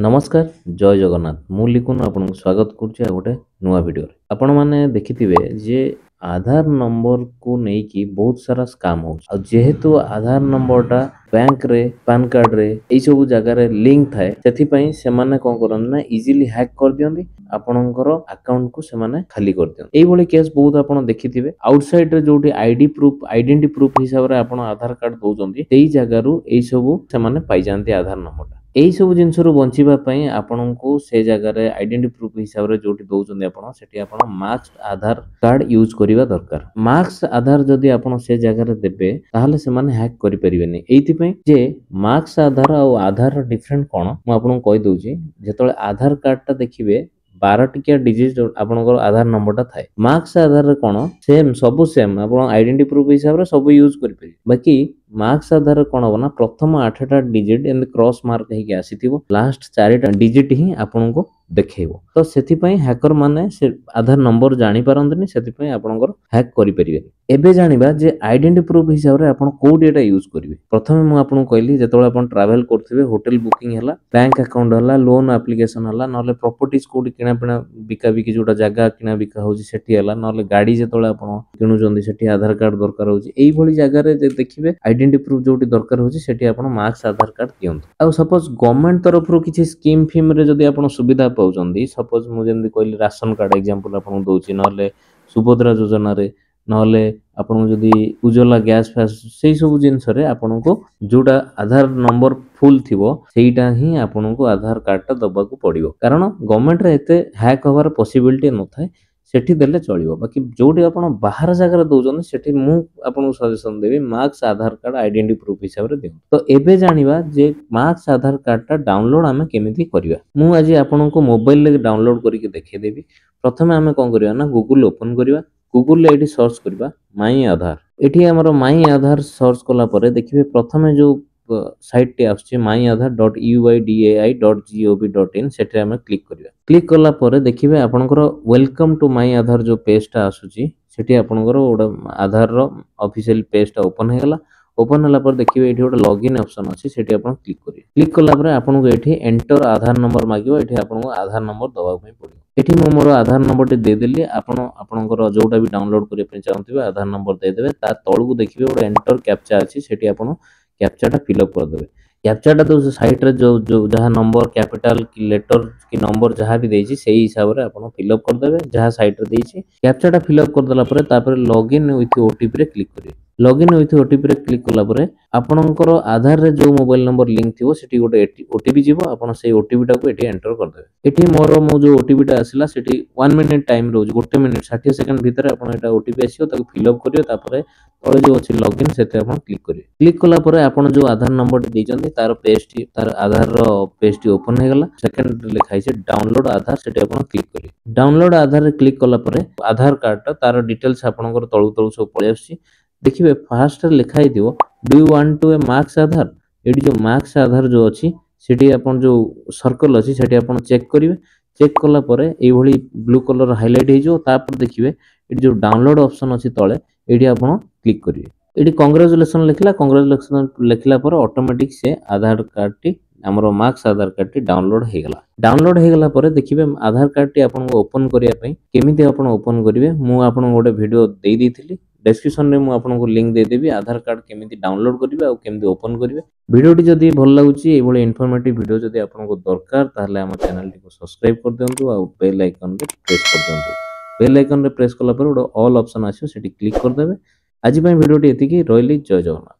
नमस्कार जय जगन्नाथ मु लिखुन आपको स्वागत करुच्चे गोटे नुआ वीडियो आपण मैंने देखिथे जे आधार नंबर को लेकिन बहुत सारा स्काम हो जेहेतु आधार नंबरटा बैंक रे पान कार्ड रे यही सब जगार लिंक थाए से माने कौन करन ना इजीली हैक कर दियंती आपणकर अकाउंट को से माने खाली कर दियंती एई भली केस बहुत आपण देखिथिबे आउटसाइड रे जोटी आईडी प्रूफ आइडेंटिटी प्रूफ हिसाब रे आपण आधार कार्ड दउजंती सेही जगारू एई सब से माने पाई जानती आधार नंबर यही सब जिनस बचापी आपण को से जगार आइडेंटिटी प्रूफ हिसाब से जो दौरान आप मार्क्स आधार कार्ड यूज करने दरकार मार्क्स आधार जदि आप से जगार देवे ताहले से माने हैक करि परिबेनी एइथिपई जे मार्क्स आधार और आधार डिफरेंट कौन मुझे कही दूसरी जो आधार कार्डटा देखिए 12 टिकिया डिजिट आपनकर आधार नंबरटा थाए मार्क्स आधार कौन सेम सब सेम आप आइडेंटिटी प्रूफ हिसाब से सब यूज करि बाकी मार्क्स आधार कौन हम ना प्रथम 8टा डिजिट एम क्रॉस मार्क होगी आसीथिबो लास्ट 4टा डिजिट ही आपन को देखैबो तो सेथिपई हैकर माने से आधार नंबर जानि पारंतनी सेथिपई आपनकर हैक करि परिबे एबे जानिबा जे आइडेंटिटी प्रूफ हिसाब रे आपन कोड एटा यूज करिवे प्रथमे मु आपन कहली जेतोळे आपन ट्रैवल करथिबे होटल बुकिंग हला बैंक अकाउंट हला लोन एप्लीकेशन हला नले प्रॉपर्टीज कोड किना पिना बिका बिकी जोटा जगह किना बिका होची सेठी हला नले गाड़ी जेतोळे आपन किनु जंदी सेठी आधार कार्ड दरकार होची एई भली जगह रे जे देखिबे आइडेंटिटी प्रूफ जोटी दरकार होची सेठी आपन मार्क्स आधार कार्ड दियंतु आ सपोज गवर्नमेंट तरफ रो किछि स्कीम फिम रे जदी आपन सुविधा पाउचंदी सपोज मु जेंदी कहली राशन कार्ड एग्जांपल आपन दोची नले सुभद्रा योजना रे नले आपन जदी उज्ज्वला गैस फैस सेही सब जिंस रे आपन को जोटा आधार नंबर फुल थिबो सेहीटा ही आपन को आधार कार्डटा दबा को पड़िबो कारण गवर्नमेंट रे एते हैक होबार पॉसिबिलिटी न थाए सेठी देले चलिबो बाकी जोटी आपण बाहर जगह दउजन सेठी मु आपन सजेशन देबी मार्क्स आधार कार्ड आइडेंटिटी प्रूफ हिसाब रे देउ तो एबे जानिबा जे मार्क्स आधार कार्डटा डाउनलोड आमे केमिति करिवा मु आज आपन को मोबाइल ले डाउनलोड करिके देखै देबी प्रथमे आमे कोन करिवा ना गूगल ओपन करिवा गूगल ले एठी सर्च करिवा माई आधार एठी हमरो माई आधार सर्च कला परे देखिबे प्रथमे जो साइट टे आछे myAadhar.uidai.gov.in सेठे हमें क्लिक करिवा क्लिक करला परे देखिबे आपनकर वेलकम टू माई आधार जो पेज टा आसुची सेठी आपनकर ओडा आधार रो ऑफिशियल पेज टा ओपन हेगला ओपन होला पर देखिबे एठी ओडा लॉगिन ऑप्शन अछि सेठी आपन क्लिक करिवे क्लिक करला परे आपनको एठी एंटर आधार नंबर मागिबो एठी आपनको आधार नंबर दबा पई पड़िबो एठी मो मोर आधार नंबर टे दे देली आपनकर जोटा भी डाउनलोड करिवे पे चाहंतिबे आधार नंबर दे देबे ता तळगु देखिबे ओडा एंटर कैप्चा अछि सेठी आपन कैप्चाटा फिलअप कर देबे कैप्चाटा तो साइट रे जो जहाँ नंबर कैपिटल की लेटर की नंबर जहाँ भी देछि सेही हिसाब रे आपण फिलअप कर देबे जहाँ साइट रे देछि कैप्चाटा फिलअप कर देला परे तापर लॉगिन विथ ओटीपी रे क्लिक करिवे लॉगिन विथ ओटीपी रे क्लिक कला परे आपणकर आधार रे जो मोबाइल नंबर लिंक थिबो सेठी गोटे ओटीपी जीवो आपण से ओटीपी टा को एठी एंटर कर देबे एठी मोर मो जो ओटीपी टा आसिला सेठी 1 मिनिट टाइम रोज 1 मिनिट 60 सेकंड भीतर आपण एटा ओटीपी आसीयो ताको फिलअप करियो तापर तळे जो अछि लॉगिन सेते आपण क्लिक करियो क्लिक कला परे आपण जो आधार नंबर देइचंती तार पेज टी तार आधार रो पेज टी ओपन हे गेला सेकंड लिखाइ छै डाउनलोड आधार सेटे आपण क्लिक करियो डाउनलोड आधार रे क्लिक कला परे आधार कार्ड ता तार डिटेल्स आपणकर तळु तळु सब पळे आछि देखिए फास्ट लिखाई दियो do you want to a marks आधार एडी जो मार्क्स आधार जो अछि सेठी आपण जो सर्कल अछि सेठी आपण चेक करिवे चेक कला परे एई भली ब्लू कलर हाइलाइट हे जो तापर देखिवे एडी जो डाउनलोड ऑप्शन अछि तळे एडी आपण क्लिक करिवे एडी कांग्रेचुलेशन लिखला पर ऑटोमेटिक से आधार कार्ड टी हमरो मार्क्स आधार कार्ड टी डाउनलोड हे गला परे देखिबे आधार कार्ड टी आपण ओपन करिया पई केमिति आपण ओपन करिवे मु आपण गोटे वीडियो देई दिथिली डिस्क्रिप्शन में मु आपनको लिंक दे देबी आधार कार्ड केमिति डाउनलोड करिवे और केमिति ओपन करिवे वीडियोटी जदी भल लागुची ए भली इन्फॉर्मेटिव वीडियो जदी आपनको दरकार ताहले हम चैनल टी को सब्सक्राइब कर दियंतु और बेल आइकन रे प्रेस कर दियंतु बेल आइकन रे प्रेस कला पर ऑल ऑप्शन आछो सेठी क्लिक कर देबे आज पई वीडियोटी एतिकी रोइली जय जगन्नाथ।